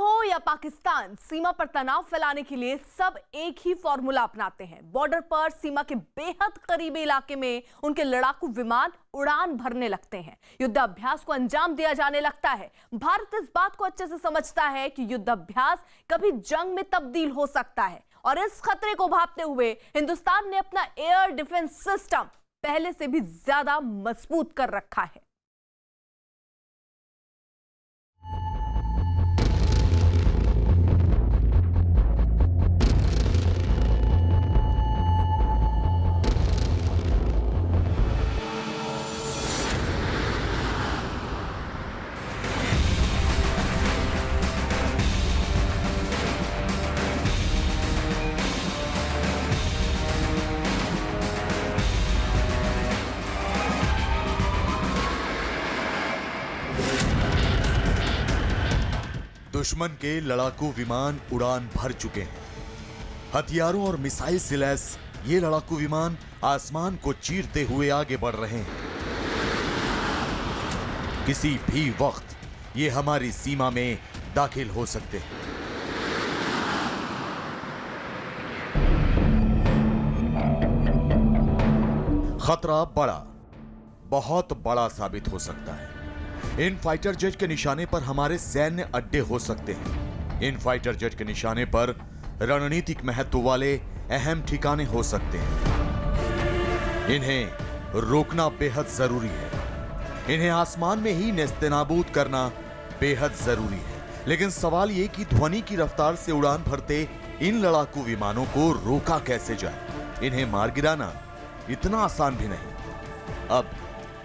हो या पाकिस्तान, सीमा पर तनाव फैलाने के लिए सब एक ही फॉर्मूला अपनाते हैं। बॉर्डर पर सीमा के बेहद करीबी इलाके में उनके लड़ाकू विमान उड़ान भरने लगते हैं। युद्ध अभ्यास को अंजाम दिया जाने लगता है। भारत इस बात को अच्छे से समझता है कि युद्ध अभ्यास कभी जंग में तब्दील हो सकता है और इस खतरे को भांपते हुए हिंदुस्तान ने अपना एयर डिफेंस सिस्टम पहले से भी ज्यादा मजबूत कर रखा है। दुश्मन के लड़ाकू विमान उड़ान भर चुके हैं। हथियारों और मिसाइल से लैस ये लड़ाकू विमान आसमान को चीरते हुए आगे बढ़ रहे हैं। किसी भी वक्त ये हमारी सीमा में दाखिल हो सकते हैं। खतरा बड़ा, बहुत बड़ा साबित हो सकता है। इन फाइटर जेट के निशाने पर हमारे सैन्य अड्डे हो सकते हैं। इन फाइटर जेट के निशाने पर रणनीतिक महत्व वाले अहम ठिकाने हो सकते हैं। इन्हें रोकना बेहद जरूरी है। इन्हें आसमान में ही नेस्तनाबूद करना बेहद जरूरी है। लेकिन सवाल ये कि ध्वनि की रफ्तार से उड़ान भरते इन लड़ाकू विमानों को रोका कैसे जाए। इन्हें मार गिराना इतना आसान भी नहीं। अब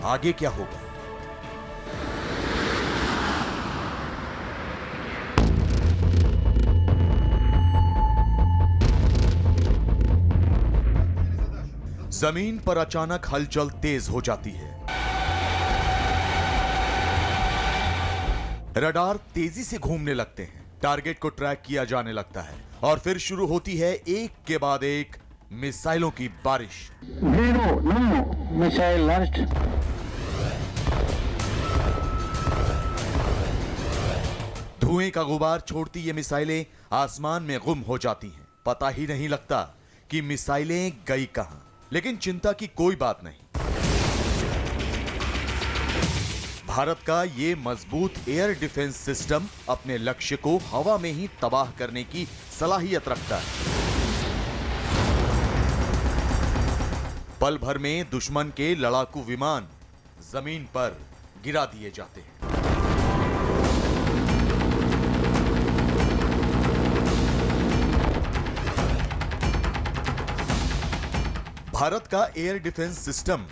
आगे क्या होगा? जमीन पर अचानक हलचल तेज हो जाती है। रडार तेजी से घूमने लगते हैं। टारगेट को ट्रैक किया जाने लगता है और फिर शुरू होती है एक के बाद एक मिसाइलों की बारिश। Missile last. धुएं का गुबार छोड़ती ये मिसाइलें आसमान में गुम हो जाती हैं। पता ही नहीं लगता कि मिसाइलें गई कहां। लेकिन चिंता की कोई बात नहीं। भारत का ये मजबूत एयर डिफेंस सिस्टम अपने लक्ष्य को हवा में ही तबाह करने की सलाहियत रखता है। पल भर में दुश्मन के लड़ाकू विमान जमीन पर गिरा दिए जाते हैं। भारत का एयर डिफेंस सिस्टम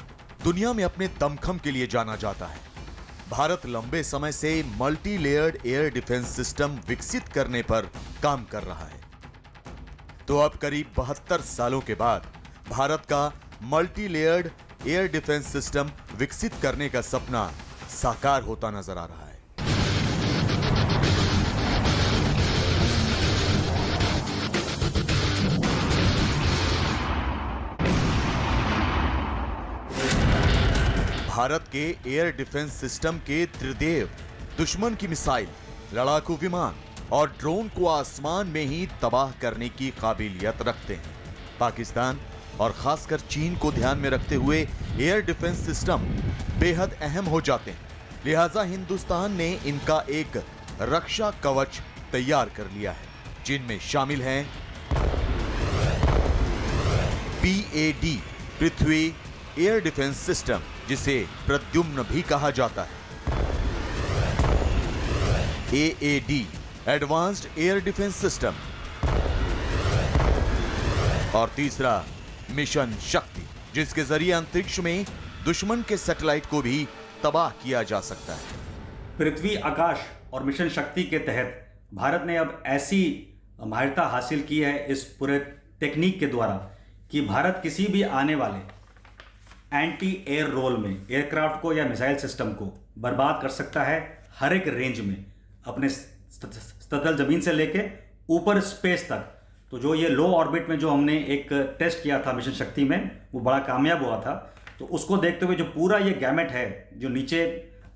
दुनिया में अपने दमखम के लिए जाना जाता है। भारत लंबे समय से multi layered air defence system विकसित करने पर काम कर रहा है। तो अब करीब 72 सालों के बाद भारत का multi layered air defence system विकसित करने का सपना साकार होता नजर आ रहा है। भारत के एयर डिफेंस सिस्टम के त्रिदेव दुश्मन की मिसाइल, लड़ाकू विमान और ड्रोन को आसमान में ही तबाह करने की काबिलियत रखते हैं। पाकिस्तान और खासकर चीन को ध्यान में रखते हुए एयर डिफेंस सिस्टम बेहद अहम हो जाते हैं। लिहाजा हिंदुस्तान ने इनका एक रक्षा कवच तैयार कर लिया है, जिनमें शामिल हैं PAD पृथ्वी एयर डिफेंस सिस्टम, जिसे प्रद्युम्न भी कहा जाता है, AAD advanced air defence system और तीसरा मिशन शक्ति, जिसके जरिए अंतरिक्ष में दुश्मन के सैटेलाइट को भी तबाह किया जा सकता है। पृथ्वी आकाश और मिशन शक्ति के तहत भारत ने अब ऐसी माहिरता हासिल की है इस पूरे टेक्निक के द्वारा कि भारत किसी भी आने वाले एंटी एयर रोल में एयरक्राफ्ट को या मिसाइल सिस्टम को बर्बाद कर सकता है। हर एक रेंज में, अपने सतल जमीन से लेके ऊपर स्पेस तक। तो जो ये लो ऑर्बिट में जो हमने एक टेस्ट किया था मिशन शक्ति में, वो बड़ा कामयाब हुआ था। तो उसको देखते हुए जो पूरा ये गैमेट है, जो नीचे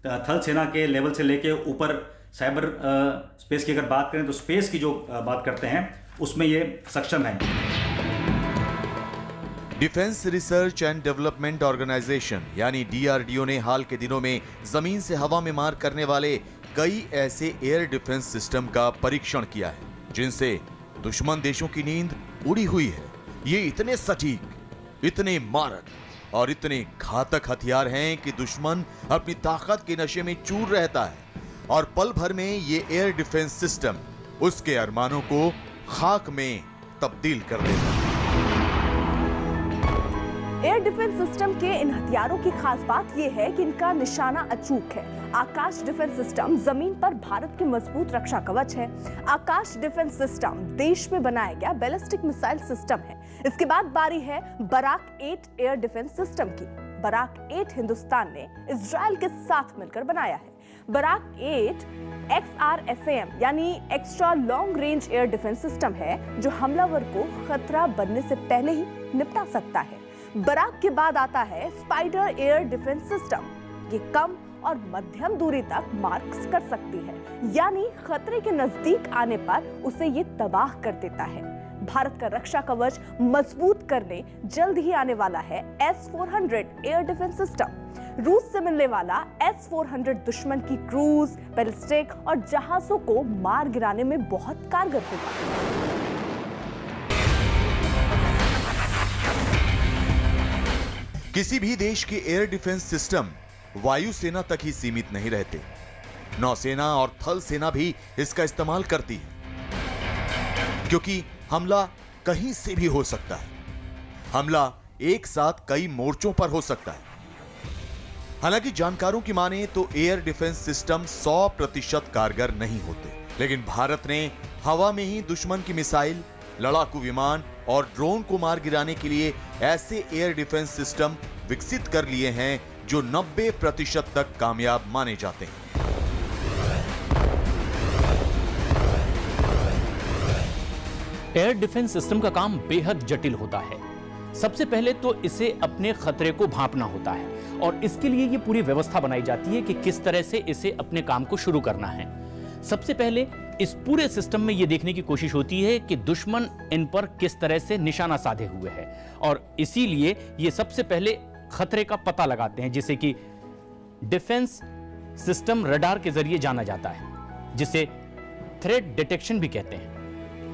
थल सेना के लेवल से लेके ऊपर साइबर स्पेस की अगर बात करें तो स्पेस की जो बात करते हैं उसमें ये सक्षम है। Defence research and development organisation यानी DRDO ने हाल के दिनों में जमीन से हवा में मार करने वाले कई ऐसे एयर डिफेंस सिस्टम का परीक्षण किया है जिनसे दुश्मन देशों की नींद उड़ी हुई है। ये इतने सटीक, इतने मारक और इतने घातक हथियार हैं कि दुश्मन अपनी ताकत के नशे में चूर रहता है और पल भर में ये एयर डिफेंस सिस्टम उसके अरमानों को खाक में तब्दील कर देता है। एयर डिफेंस सिस्टम के इन हथियारों की खास बात यह है कि इनका निशाना अचूक है। आकाश डिफेंस सिस्टम जमीन पर भारत की मजबूत रक्षा कवच है। आकाश डिफेंस सिस्टम देश में बनाया गया बैलिस्टिक मिसाइल सिस्टम है। इसके बाद बारी है बराक 8 एयर डिफेंस सिस्टम की। बराक 8 हिंदुस्तान ने इजराइल के साथ मिलकर बनाया है। बराक 8 XRSAM यानी extra long range air defence system है जो हमलावर को खतरा बनने से पहले ही निपटा सकता है। बराक के बाद आता है स्पाइडर एयर डिफेंस सिस्टम। ये कम और मध्यम दूरी तक मार्क्स कर सकती है, यानी खतरे के नजदीक आने पर उसे ये तबाह कर देता है। भारत का रक्षा कवच मजबूत करने जल्द ही आने वाला है S-400 एयर डिफेंस सिस्टम। रूस से मिलने वाला S-400 दुश्मन की क्रूज, बैलिस्टिक और जहाजों को मार गिराने में बहुत कारगर होगा। किसी भी देश के एयर डिफेंस सिस्टम वायुसेना तक ही सीमित नहीं रहते। नौसेना और थल सेना भी इसका इस्तेमाल करती है क्योंकि हमला कहीं से भी हो सकता है। हमला एक साथ कई मोर्चों पर हो सकता है। हालांकि जानकारों की माने तो एयर डिफेंस सिस्टम 100% कारगर नहीं होते, लेकिन भारत ने हवा में ही दुश्मन की मिसाइल, लड़ाकू विमान और ड्रोन को मार गिराने के लिए ऐसे एयर डिफेंस सिस्टम विकसित कर लिए हैं जो 90% तक कामयाब माने जाते हैं। एयर डिफेंस सिस्टम का काम बेहद जटिल होता है। सबसे पहले तो इसे अपने खतरे को भांपना होता है और इसके लिए ये पूरी व्यवस्था बनाई जाती है कि किस तरह से इसे अपने काम को शुरू करना है। सबसे पहले इस पूरे सिस्टम में यह देखने की कोशिश होती है कि दुश्मन इन पर किस तरह से निशाना साधे हुए है और इसीलिए ये सबसे पहले खतरे का पता लगाते हैं, जिसे कि डिफेंस सिस्टम रडार के जरिए जाना जाता है, जिसे थ्रेट डिटेक्शन भी कहते हैं।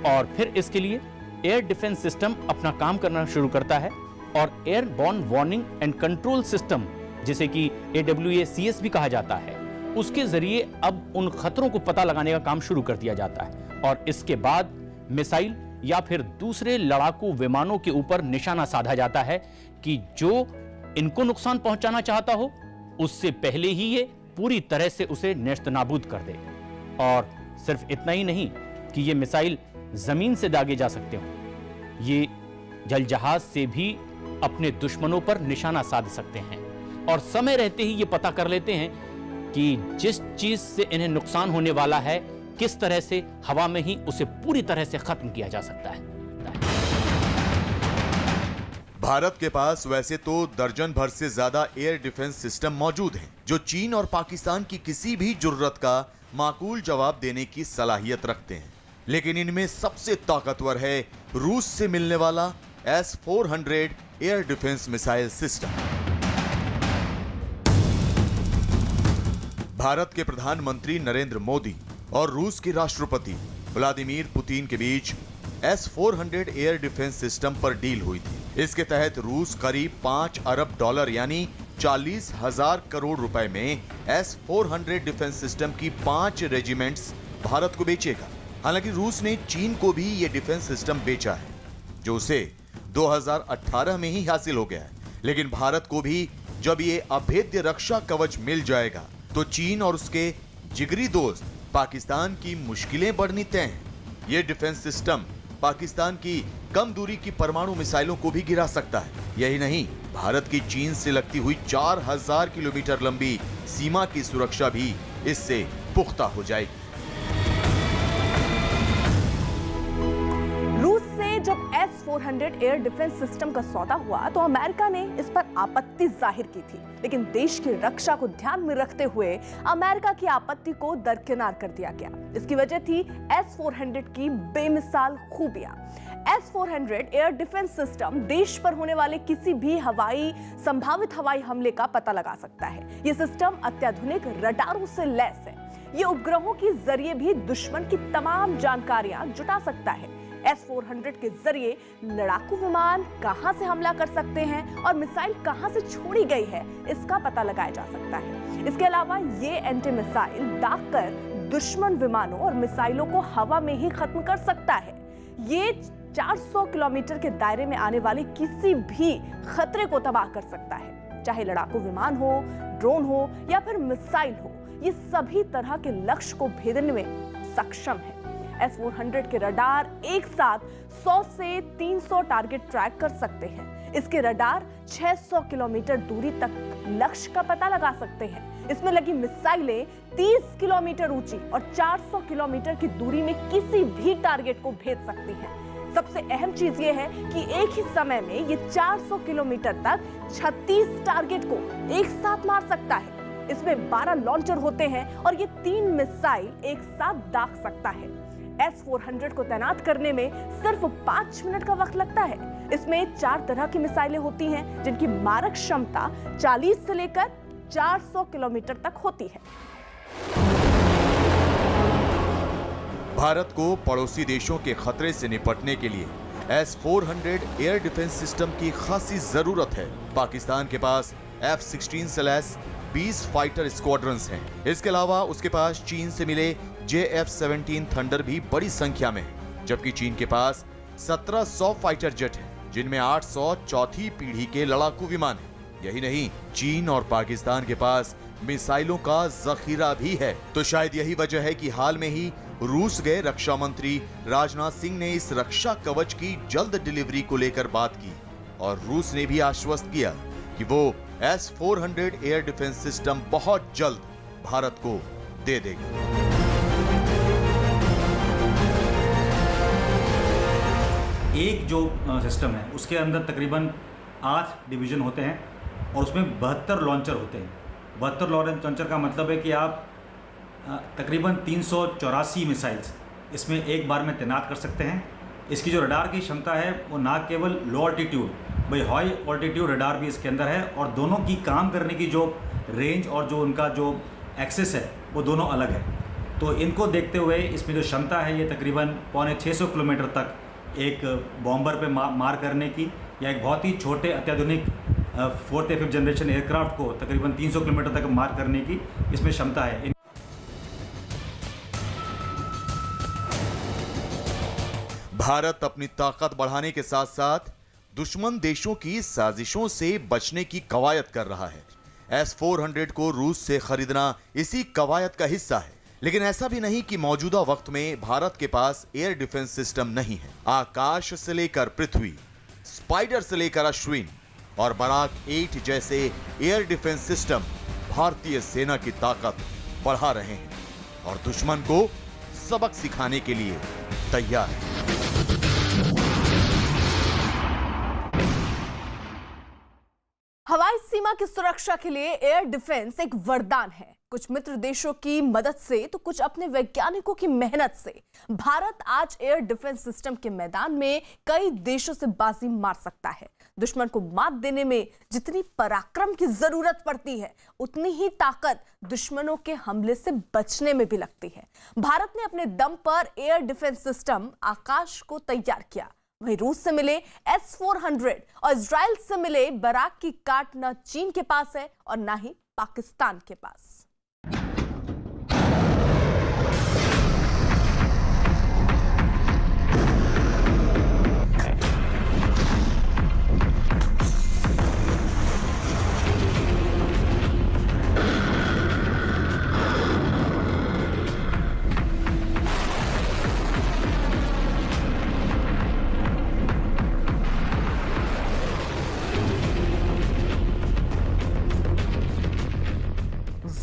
और फिर इसके लिए एयर डिफेंस सिस्टम अपना काम करना शुरू करता है और airborne warning and control system, जिसे कि AWACS भी कहा जाता है, उसके जरिए अब उन खतरों को पता लगाने का काम शुरू कर दिया जाता है और इसके बाद मिसाइल या फिर दूसरे लड़ाकू विमानों के ऊपर निशाना साधा जाता है कि जो इनको नुकसान पहुंचाना चाहता हो उससे पहले ही ये पूरी तरह से उसे नेस्तनाबूद कर दे। और सिर्फ इतना ही नहीं कि ये मिसाइल जमीन से दागे जा सकते हो, ये जल जहाज से भी अपने दुश्मनों पर निशाना साध सकते हैं और समय रहते ही ये पता कर लेते हैं कि जिस चीज से इन्हें नुकसान होने वाला है किस तरह से हवा में ही उसे पूरी तरह से खत्म किया जा सकता है। भारत के पास वैसे तो दर्जन भर से ज्यादा एयर डिफेंस सिस्टम मौजूद हैं, जो चीन और पाकिस्तान की किसी भी जुर्रत का माकूल जवाब देने की सलाहियत रखते हैं। लेकिन इनमें सबसे ताकतवर है रूस से मिलने वाला S-400 air defence missile system. Bharat के प्रधानमंत्री नरेंद्र मोदी और रूस के राष्ट्रपति व्लादिमीर पुतिन के बीच S-400 एयर डिफेंस सिस्टम पर डील हुई थी। इसके तहत रूस करीब $5 अरब यानी 40,000 करोड़ रुपए में S-400 डिफेंस सिस्टम की 5 रेजिमेंट्स भारत को बेचेगा। हालांकि रूस ने चीन को भी यह डिफेंस सिस्टम बेचा है, जो उसे 2018 में ही हासिल हो गया है। लेकिन भारत को भी जब ये अभेद्य रक्षा कवच मिल जाएगा तो चीन और उसके जिगरी दोस्त पाकिस्तान की मुश्किलें बढ़नी तय हैं। यह डिफेंस सिस्टम पाकिस्तान की कम दूरी की परमाणु मिसाइलों को भी गिरा सकता है। यही नहीं, भारत की चीन से लगती हुई 4000 किलोमीटर लंबी सीमा की सुरक्षा भी इससे पुख्ता हो जाएगी। रूस से जब S-400 एयर डिफेंस सिस्टम का सौदा हुआ तो अमेरिका ने इस पर आपत्ति जाहिर की थी, लेकिन देश की रक्षा को ध्यान में रखते हुए अमेरिका की आपत्ति को दरकिनार कर दिया गया। इसकी वजह थी S-400 की बेमिसाल खूबियां। S-400 एयर डिफेंस सिस्टम देश पर होने वाले किसी भी संभावित हवाई हमले का पता लगा सकता है। ये सिस्टम अत्याधुनिक रडारों से लैस है। ये उपग्रहों के जरिए भी दुश्मन की तमाम जानकारियां जुटा सकता है। S-400 के जरिए लड़ाकू विमान कहां से हमला कर सकते हैं और मिसाइल कहां से छोड़ी गई है, इसका पता लगाया जा सकता है। इसके अलावा ये एंटी मिसाइल दागकर दुश्मन विमानों और मिसाइलों को हवा में ही खत्म कर सकता है। ये 400 किलोमीटर के दायरे में आने वाले किसी भी खतरे को तबाह कर सकता है, चाहे लड़ाकू विमान हो, ड्रोन हो या फिर मिसाइल हो। ये सभी तरह के लक्ष्य को भेदने में सक्षम है। S-400 के रडार एक साथ 100 से 300 टारगेट ट्रैक कर सकते हैं। इसके रडार 600 किलोमीटर दूरी तक लक्ष्य का पता लगा सकते हैं। इसमें लगी मिसाइलें 30 किलोमीटर ऊंची और 400 किलोमीटर की दूरी में किसी भी टारगेट को भेद सकती हैं। सबसे अहम चीज ये है कि एक ही समय में ये 400 किलोमीटर तक 36 टारगेट को एक साथ मार सकता है। इसमें 12 लॉन्चर होते हैं और ये 3 मिसाइल एक साथ दाग सकता है। S-400 को तैनात करने में सिर्फ 5 मिनट का वक्त लगता है। इसमें 4 तरह की मिसाइलें होती हैं, जिनकी मारक क्षमता 40 से लेकर 400 किलोमीटर तक होती है। भारत को पड़ोसी देशों के खतरे से निपटने के लिए S-400 एयर डिफेंस सिस्टम की खासी जरूरत है। पाकिस्तान के पास F-16 फाइटर स्क्वाड्रंस हैं। इसके अलावा उसके पास चीन से मिले JF-17 थंडर भी बड़ी संख्या में है, जबकि चीन के पास 1700 फाइटर जेट हैं, जिनमें 800 चौथी पीढ़ी के लड़ाकू विमान हैं। यही नहीं, चीन और पाकिस्तान के पास मिसाइलों का जखीरा भी है। तो शायद यही वजह है कि हाल में ही रूस गए रक्षा मंत्री राजनाथ सिंह ने इस रक्षा कवच की जल्द डिलीवरी को लेकर बात की और रूस ने भी आश्वस्त किया कि वो S-400 एयर डिफेंस सिस्टम बहुत जल्द भारत को दे देगा। एक जो सिस्टम है उसके अंदर तकरीबन 8 डिवीजन होते हैं और उसमें 72 लॉन्चर होते हैं। 72 लॉन्चर का मतलब है कि आप तकरीबन 384 मिसाइल्स इसमें एक बार में तैनात कर सकते हैं। इसकी जो रडार की क्षमता है वो ना केवल लो ऑल्टीट्यूड, भाई हाई ऑल्टीट्यूड रडार भी इसके अंदर है और दोनों की काम करने की जो रेंज और जो उनका जो एक्सेस है वो दोनों अलग है। तो इनको देखते हुए इसमें जो क्षमता है ये तकरीबन 650 किलोमीटर तक एक बॉम्बर पे मार करने की या एक बहुत ही छोटे अत्याधुनिक 4th या 5th जनरेशन एयरक्राफ्ट को तकरीबन 300 किलोमीटर तक मार करने की इसमें क्षमता है। भारत अपनी ताकत बढ़ाने के साथ साथ दुश्मन देशों की साजिशों से बचने की कवायद कर रहा है। S-400 को रूस से खरीदना इसी कवायद का हिस्सा है। लेकिन ऐसा भी नहीं कि मौजूदा वक्त में भारत के पास एयर डिफेंस सिस्टम नहीं है। आकाश से लेकर पृथ्वी, स्पाइडर से लेकर अश्विन और बराक 8 जैसे एयर डिफेंस सिस्टम भारतीय सेना की ताकत बढ़ा रहे हैं और दुश्मन को सबक सिखाने के लिए तैयार है। हवाई सीमा की सुरक्षा के लिए एयर डिफेंस एक वरदान है। कुछ मित्र देशों की मदद से तो कुछ अपने वैज्ञानिकों की मेहनत से भारत आज एयर डिफेंस सिस्टम के मैदान में कई देशों से बाजी मार सकता है। दुश्मन को मात देने में जितनी पराक्रम की जरूरत पड़ती है, उतनी ही ताकत दुश्मनों के हमले से बचने में भी लगती है। भारत ने अपने दम पर एयर डिफेंस सिस्टम आकाश को तैयार किया। वहीं रूस से मिले S-400 और इजराइल से मिले बराक की काट न चीन के पास है और न ही पाकिस्तान के पास।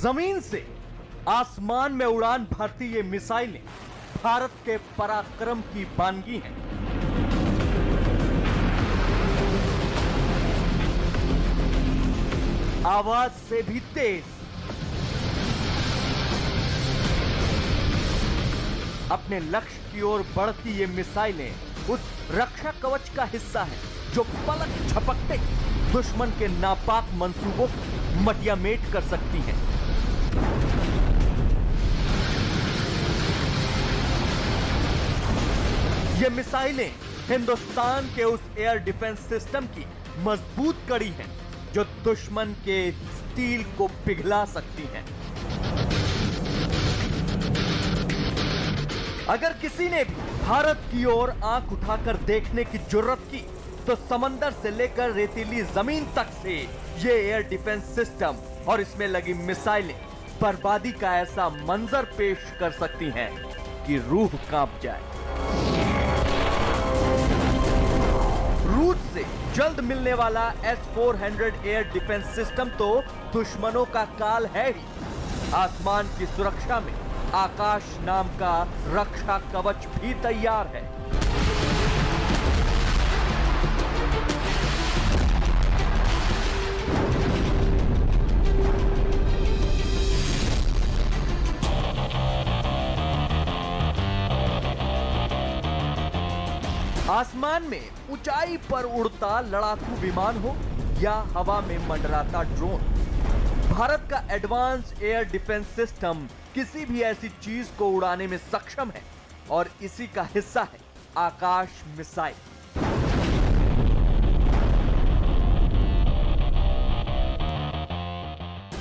जमीन से आसमान में उड़ान भरती ये मिसाइलें भारत के पराक्रम की बानगी हैं। आवाज से भी तेज। अपने लक्ष्य की ओर बढ़ती ये मिसाइलें उस रक्षा कवच का हिस्सा है जो पलक झपकते दुश्मन के नापाक मंसूबों को मटियामेट कर सकती हैं। ये मिसाइलें हिंदुस्तान के उस एयर डिफेंस सिस्टम की मजबूत कड़ी हैं जो दुश्मन के स्टील को पिघला सकती हैं। अगर किसी ने भी भारत की ओर आंख उठाकर देखने की जुर्रत की तो समंदर से लेकर रेतीली जमीन तक से ये एयर डिफेंस सिस्टम और इसमें लगी मिसाइलें बर्बादी का ऐसा मंजर पेश कर सकती हैं कि रूह कांप जाए। रूस से जल्द मिलने वाला S-400 एयर डिफेंस सिस्टम तो दुश्मनों का काल है ही। आसमान की सुरक्षा में आकाश नाम का रक्षा कवच भी तैयार है। आसमान में ऊंचाई पर उड़ता लड़ाकू विमान हो या हवा में मंडराता ड्रोन, भारत का एडवांस एयर डिफेंस सिस्टम किसी भी ऐसी चीज को उड़ाने में सक्षम है और इसी का हिस्सा है आकाश मिसाइल।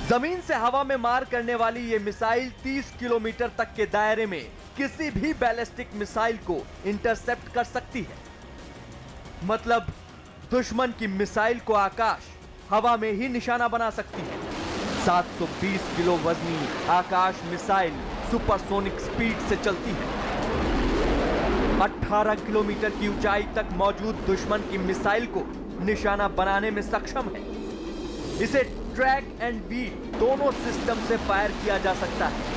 जमीन से हवा में मार करने वाली ये मिसाइल 30 किलोमीटर तक के दायरे में किसी भी बैलिस्टिक मिसाइल को इंटरसेप्ट कर सकती है। मतलब दुश्मन की मिसाइल को आकाश हवा में ही निशाना बना सकती है। 720 किलो वजनी आकाश मिसाइल सुपरसोनिक स्पीड से चलती है। 18 किलोमीटर की ऊंचाई तक मौजूद दुश्मन की मिसाइल को निशाना बनाने में सक्षम है। इसे ट्रैक एंड व्हील दोनों सिस्टम से फायर किया जा सकता है।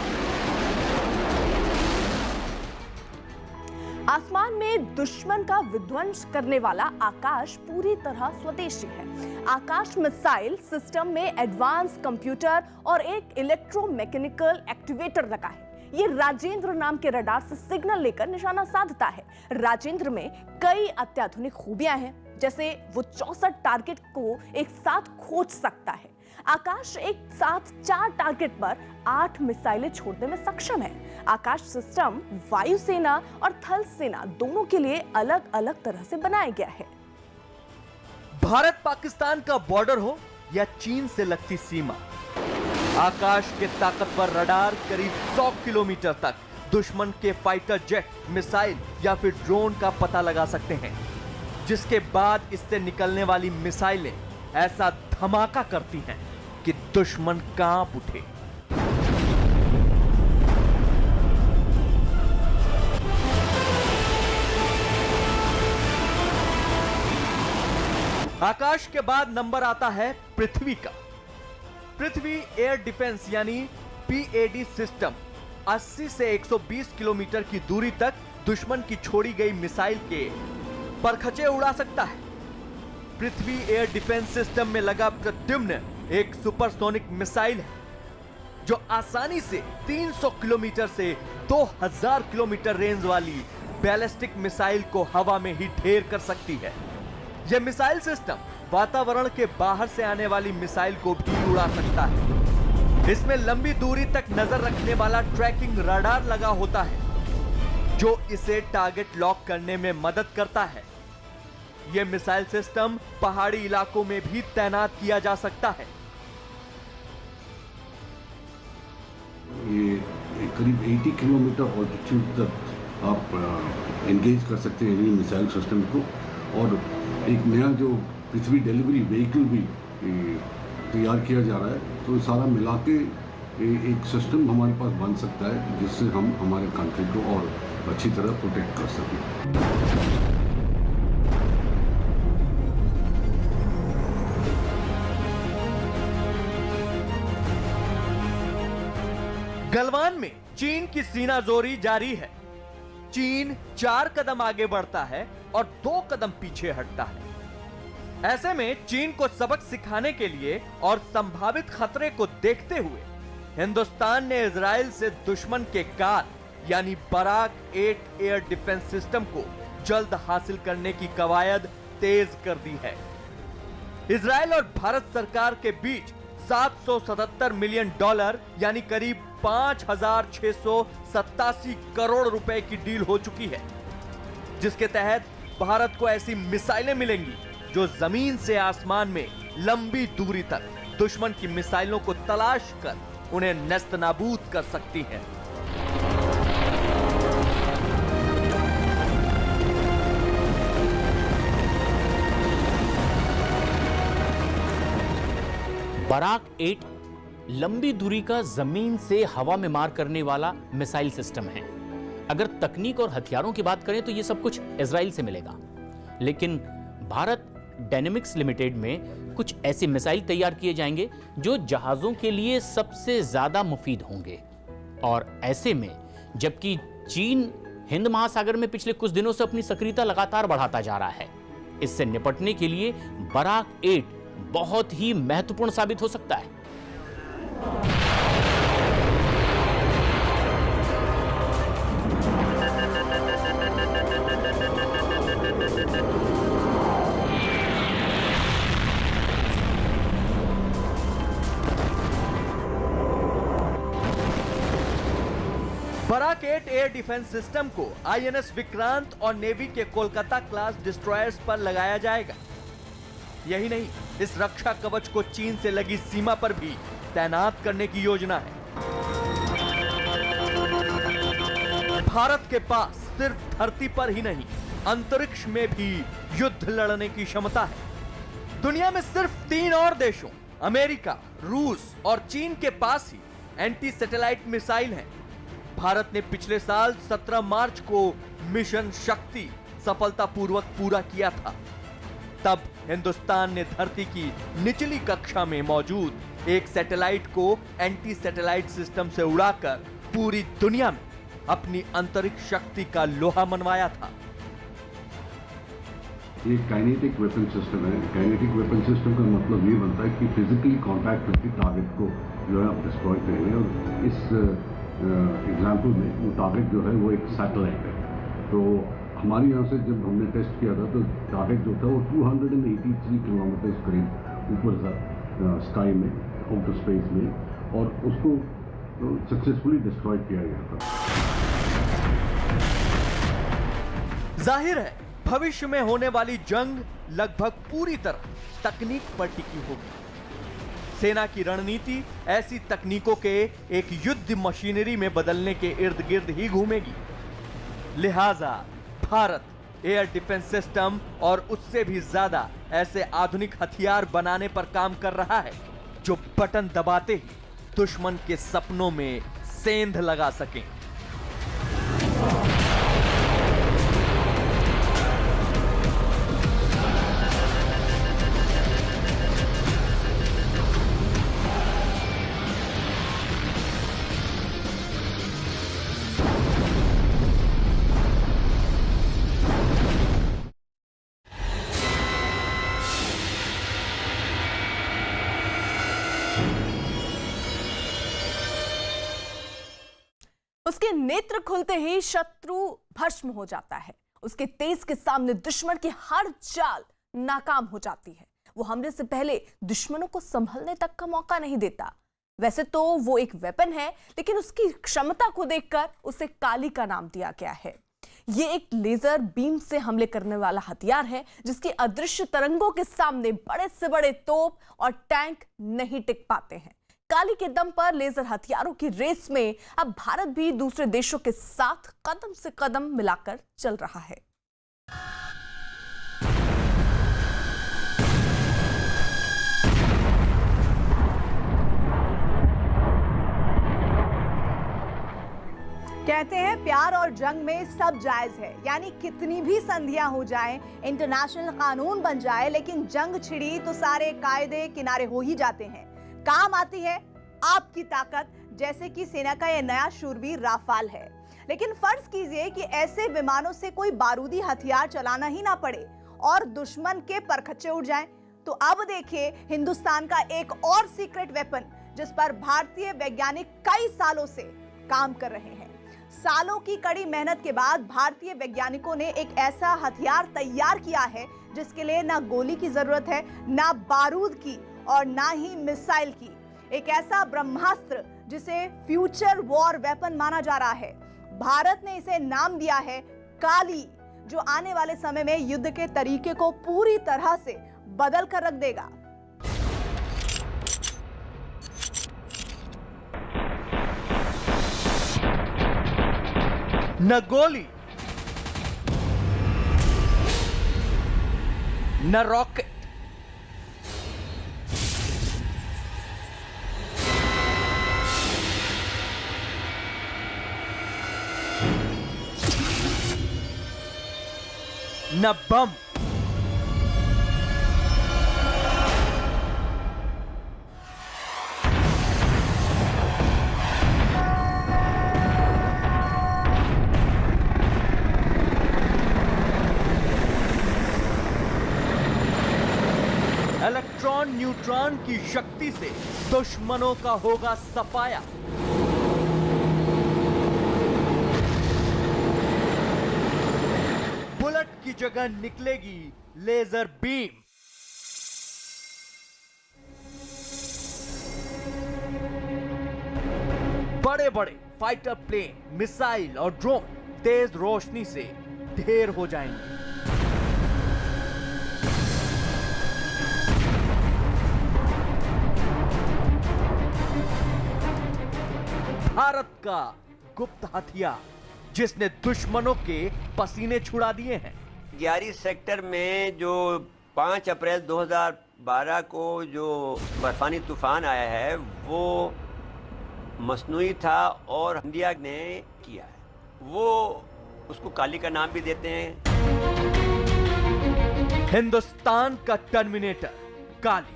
आसमान में दुश्मन का विध्वंस करने वाला आकाश पूरी तरह स्वदेशी है। आकाश मिसाइल सिस्टम में एडवांस कंप्यूटर और एक इलेक्ट्रोमैकेनिकल एक्टिवेटर लगा है। ये राजेंद्र नाम के रडार से सिग्नल लेकर निशाना साधता है। राजेंद्र में कई अत्याधुनिक खूबियां हैं, जैसे वो 64 टारगेट को एक साथ खोज सकता है। आकाश एक साथ 4 टारगेट पर 8 मिसाइलें छोड़ने में सक्षम है। आकाश सिस्टम वायुसेना और थल सेना दोनों के लिए अलग अलग तरह से बनाया गया है। भारत पाकिस्तान का बॉर्डर हो या चीन से लगती सीमा, आकाश के ताकतवर रडार करीब 100 किलोमीटर तक दुश्मन के फाइटर जेट, मिसाइल या फिर ड्रोन का पता लगा सकते हैं, जिसके बाद इससे निकलने वाली मिसाइलें ऐसा धमाका करती हैं कि दुश्मन कांप उठे। आकाश के बाद नंबर आता है पृथ्वी का। पृथ्वी एयर डिफेंस यानी PAD सिस्टम 80 से 120 किलोमीटर की दूरी तक दुश्मन की छोड़ी गई मिसाइल के परखचे उड़ा सकता है। पृथ्वी एयर डिफेंस सिस्टम में लगा प्रद्युम्न एक सुपरसोनिक मिसाइल है जो आसानी से 300 किलोमीटर से 2000 किलोमीटर रेंज वाली बैलिस्टिक मिसाइल को हवा में ही ढेर कर सकती है। यह मिसाइल सिस्टम वातावरण के बाहर से आने वाली मिसाइल को भी उड़ा सकता है। इसमें लंबी दूरी तक नजर रखने वाला ट्रैकिंग रडार लगा होता है जो इसे टारगेट लॉक करने में मदद करता है। यह मिसाइल सिस्टम पहाड़ी इलाकों में भी तैनात किया जा सकता है। ये करीब 80 किलोमीटर ऑल्टीट्यूड तक आप एंगेज कर सकते हैं ये मिसाइल सिस्टम को। और एक नया जो पृथ्वी डिलीवरी व्हीकल भी तैयार किया जा रहा है, तो सारा मिला के एक सिस्टम हमारे पास बन सकता है जिससे हम हमारे कंट्री को और अच्छी तरह प्रोटेक्ट कर सकें। गलवान में चीन की सीनाजोरी जारी है। चीन 4 कदम आगे बढ़ता है और 2 कदम पीछे हटता है। ऐसे में चीन को सबक सिखाने के लिए और संभावित खतरे को देखते हुए हिंदुस्तान ने इजराइल से दुश्मन के काल यानी बराक 8 एयर डिफेंस सिस्टम को जल्द हासिल करने की कवायद तेज कर दी है। इजराइल और भारत सरकार के बीच $777 मिलियन यानी करीब 5,687 करोड़ रुपए की डील हो चुकी है, जिसके तहत भारत को ऐसी मिसाइलें मिलेंगी जो जमीन से आसमान में लंबी दूरी तक दुश्मन की मिसाइलों को तलाश कर उन्हें नेस्तनाबूद कर सकती हैं। बराक 8 लंबी दूरी का जमीन से हवा में मार करने वाला मिसाइल सिस्टम है। अगर तकनीक और हथियारों की बात करें तो यह सब कुछ इजराइल से मिलेगा, लेकिन भारत डायनेमिक्स लिमिटेड में कुछ ऐसे मिसाइल तैयार किए जाएंगे जो जहाजों के लिए सबसे ज्यादा मुफीद होंगे। और ऐसे में जबकि चीन हिंद महासागर में पिछले कुछ दिनों से अपनी सक्रियता लगातार बढ़ाता जा रहा है, इससे निपटने के लिए बराक 8 बहुत ही महत्वपूर्ण साबित हो सकता है। बराक 8 एयर डिफेंस सिस्टम को आईएनएस विक्रांत और नेवी के कोलकाता क्लास डिस्ट्रॉयर्स पर लगाया जाएगा। यही नहीं, इस रक्षा कवच को चीन से लगी सीमा पर भी तैनात करने की योजना है। भारत के पास सिर्फ धरती पर ही नहीं, अंतरिक्ष में भी युद्ध लड़ने की क्षमता है। दुनिया में सिर्फ 3 और देशों अमेरिका, रूस और चीन के पास ही एंटी सैटेलाइट मिसाइल हैं। भारत ने पिछले साल 17 मार्च को मिशन शक्ति सफलतापूर्वक पूरा किया था। तब हिंदुस्तान ने धरती की निचली कक्षा में मौजूद एक सैटेलाइट को एंटी सैटेलाइट सिस्टम से उड़ाकर पूरी दुनिया में अपनी अंतरिक्ष शक्ति का लोहा मनवाया था। ये काइनेटिक वेपन सिस्टम है। काइनेटिक वेपन सिस्टम का मतलब ये बनता है कि फिजिकली कॉन्टैक्ट करके टारगेट को जो है आप डिस्ट्रॉय करेंगे। और इस एग्जाम्पल में वो टारगेट जो है वो एक सैटेलाइट है। तो हमारे यहाँ से जब हमने टेस्ट किया था तो टारगेट जो था वो 283 किलोमीटर करीब ऊपर था स्काई में, आउटर स्पेस में, और उसको सक्सेसफुली डिस्ट्रॉय किया गया था। जाहिर है भविष्य में होने वाली जंग लगभग पूरी तरह तकनीक पर टिकी होगी। सेना की रणनीति ऐसी तकनीकों के एक युद्ध मशीनरी में बदलने के इर्द गिर्द ही घूमेगी। लिहाजा भारत एयर डिफेंस सिस्टम और उससे भी ज्यादा ऐसे आधुनिक हथियार बनाने पर काम कर रहा है जो बटन दबाते ही दुश्मन के सपनों में सेंध लगा सकें। उसके नेत्र खुलते ही शत्रु भस्म हो जाता है। उसके तेज के सामने दुश्मन की हर चाल नाकाम हो जाती है। वो हमले से पहले दुश्मनों को संभलने तक का मौका नहीं देता। वैसे तो वो एक वेपन है, लेकिन उसकी क्षमता को देखकर उसे काली का नाम दिया गया है। ये एक लेजर बीम से हमले करने वाला हथियार है, जिसकी अदृश्य तरंगों के सामने बड़े से बड़े तोप और टैंक नहीं टिक पाते हैं। काली के दम पर लेजर हथियारों की रेस में अब भारत भी दूसरे देशों के साथ कदम से कदम मिलाकर चल रहा है। कहते हैं प्यार और जंग में सब जायज है, यानी कितनी भी संधियां हो जाएं, इंटरनेशनल कानून बन जाए, लेकिन जंग छिड़ी तो सारे कायदे किनारे हो ही जाते हैं। काम आती है आपकी ताकत, जैसे कि सेना का यह नया शूरवीर राफाल है। लेकिन फर्ज कीजिए कि ऐसे विमानों से कोई बारूदी हथियार चलाना ही ना पड़े और दुश्मन के परखच्चे उड़ जाएं। तो अब देखिए हिंदुस्तान का एक और सीक्रेट वेपन जिस पर भारतीय वैज्ञानिक कई सालों से काम कर रहे हैं। सालों की कड़ी मेहनत के बाद भारतीय वैज्ञानिकों ने एक ऐसा हथियार तैयार किया है जिसके लिए ना गोली की जरूरत है, ना बारूद की और ना ही मिसाइल की। एक ऐसा ब्रह्मास्त्र जिसे फ्यूचर वॉर वेपन माना जा रहा है। भारत ने इसे नाम दिया है काली, जो आने वाले समय में युद्ध के तरीके को पूरी तरह से बदल कर रख देगा। न गोली, न रॉकेट, न बम, इलेक्ट्रॉन न्यूट्रॉन की शक्ति से दुश्मनों का होगा सफाया। बुलेट की जगह निकलेगी लेजर बीम। बड़े बड़े फाइटर प्लेन, मिसाइल और ड्रोन तेज रोशनी से ढेर हो जाएंगे। भारत का गुप्त हथियार जिसने दुश्मनों के पसीने छुड़ा दिए हैं। 11 सेक्टर में जो 5 अप्रैल 2012 को जो बर्फानी तूफान आया है वो मसनूई था और इंडिया ने किया है। वो उसको काली का नाम भी देते हैं। हिंदुस्तान का टर्मिनेटर काली,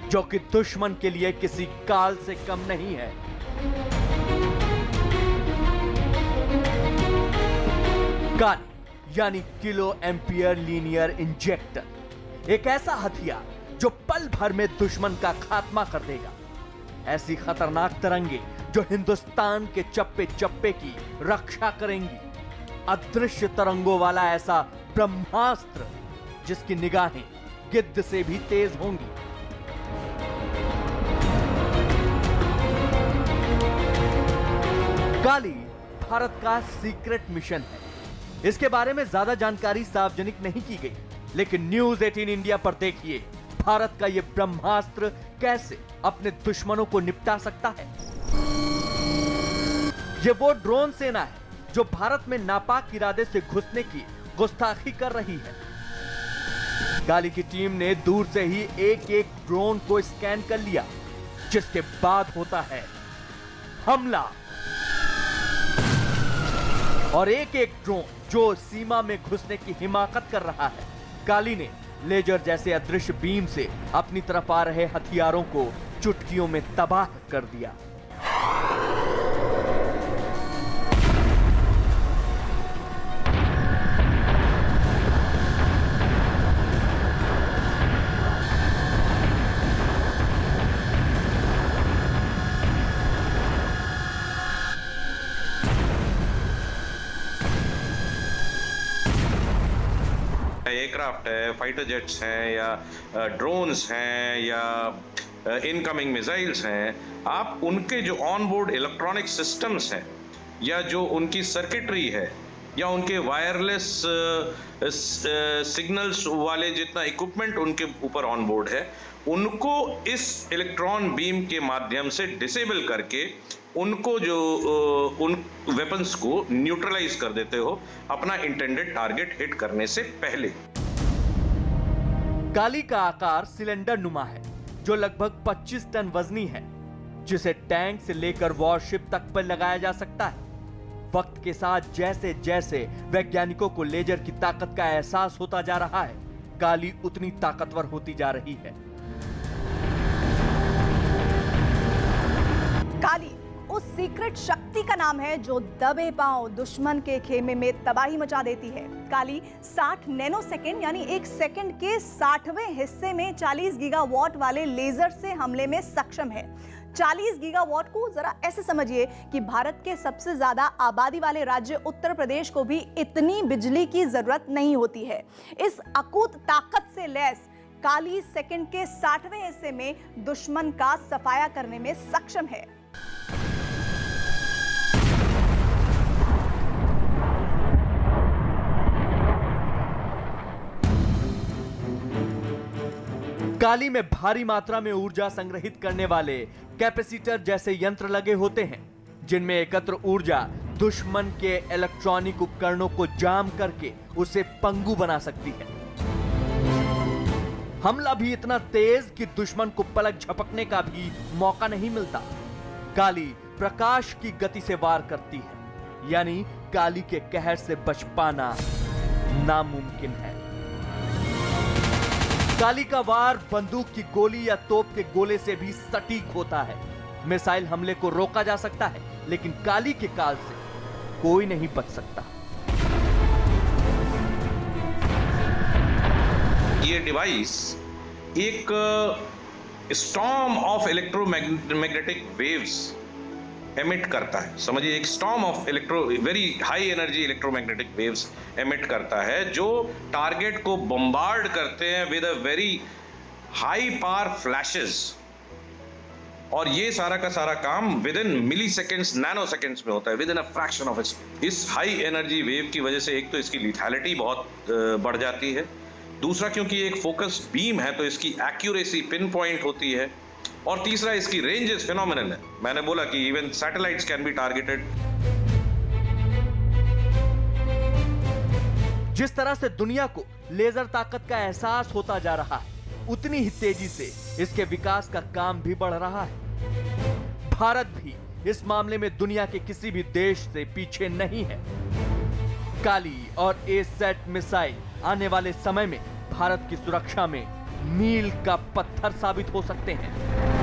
जो कि दुश्मन के लिए किसी काल से कम नहीं है। काली यानी किलो एम्पियर लीनियर इंजेक्टर, एक ऐसा हथियार जो पल भर में दुश्मन का खात्मा कर देगा। ऐसी खतरनाक तरंगे जो हिंदुस्तान के चप्पे चप्पे की रक्षा करेंगी। अदृश्य तरंगों वाला ऐसा ब्रह्मास्त्र जिसकी निगाहें गिद्ध से भी तेज होंगी। काली भारत का सीक्रेट मिशन है। इसके बारे में ज्यादा जानकारी सार्वजनिक नहीं की गई, लेकिन न्यूज 18 इंडिया पर देखिए भारत का यह ब्रह्मास्त्र कैसे अपने दुश्मनों को निपटा सकता है। यह वो ड्रोन सेना है जो भारत में नापाक इरादे से घुसने की गुस्ताखी कर रही है। काली की टीम ने दूर से ही एक एक ड्रोन को स्कैन कर लिया, जिसके बाद होता है हमला। और एक एक ड्रोन जो सीमा में घुसने की हिमाकत कर रहा है, काली ने लेजर जैसे अदृश्य बीम से अपनी तरफ आ रहे हथियारों को चुटकियों में तबाह कर दिया। एयरक्राफ्ट है, फाइटर जेट्स हैं या ड्रोन्स हैं या इनकमिंग मिसाइल्स हैं, आप उनके जो ऑन बोर्ड इलेक्ट्रॉनिक सिस्टम्स हैं या जो उनकी सर्किटरी है या उनके वायरलेस सिग्नल्स वाले जितना इक्विपमेंट उनके ऊपर ऑन बोर्ड है, उनको इस इलेक्ट्रॉन बीम के माध्यम से डिसेबल करके उनको जो उन वेपन्स को न्यूट्रलाइज कर देते हो अपना इंटेंडेड टारगेट हिट करने से पहले। काली का आकार सिलेंडर नुमा है जो लगभग 25 टन वजनी है, जिसे टैंक से लेकर वॉरशिप तक पर लगाया जा सकता है। वक्त के साथ जैसे जैसे वैज्ञानिकों को लेजर की ताकत का एहसास होता जा रहा है, काली उतनी ताकतवर होती जा रही है। काली उस सीक्रेट शक्ति का नाम है जो दबे पांव दुश्मन के खेमे में तबाही मचा देती है। काली 60 नैनो सेकेंड यानी 1 सेकेंड के 60वें हिस्से में 40 गीगावाट वाले लेजर से हमले में सक्षम है। 40 गीगावाट को जरा ऐसे समझिए कि भारत के सबसे ज्यादा आबादी वाले राज्य उत्तर प्रदेश को भी इतनी बिजली की जरूरत नहीं होती है। इस अकूत ताकत से लैस काली सेकंड के 60वें हिस्से में दुश्मन का सफाया करने में सक्षम है। काली में भारी मात्रा में ऊर्जा संग्रहित करने वाले कैपेसिटर जैसे यंत्र लगे होते हैं, जिनमें एकत्र ऊर्जा दुश्मन के इलेक्ट्रॉनिक उपकरणों को जाम करके उसे पंगु बना सकती है। हमला भी इतना तेज कि दुश्मन को पलक झपकने का भी मौका नहीं मिलता। काली प्रकाश की गति से वार करती है, यानी काली के कहर से बच पाना नामुमकिन है। काली का वार बंदूक की गोली या तोप के गोले से भी सटीक होता है। मिसाइल हमले को रोका जा सकता है, लेकिन काली के काल से कोई नहीं बच सकता। ये डिवाइस एक storm of electromagnetic waves emit करता है। समझिए, एक storm of very high energy electromagnetic waves emit करता है, जो टारगेट को बम्बार्ड करते हैं with a very high power flashes. और ये सारा का सारा काम within milliseconds, nanoseconds में होता है, within a fraction of इस हाई एनर्जी वेव की वजह से एक तो इसकी लिथैलिटी बहुत बढ़ जाती है, दूसरा क्योंकि एक फोकस बीम है तो इसकी एक्यूरेसी पिन पॉइंट होती है, और तीसरा इसकी रेंजेस फिनोमिनल है। मैंने बोला कि even satellites can be targeted. जिस तरह से दुनिया को लेजर ताकत का एहसास होता जा रहा है, उतनी ही तेजी से इसके विकास का काम भी बढ़ रहा है। भारत भी इस मामले में दुनिया के किसी भी देश से पीछे नहीं है। काली और ए-सेट मिसाइल आने वाले समय में भारत की सुरक्षा में मील का पत्थर साबित हो सकते हैं।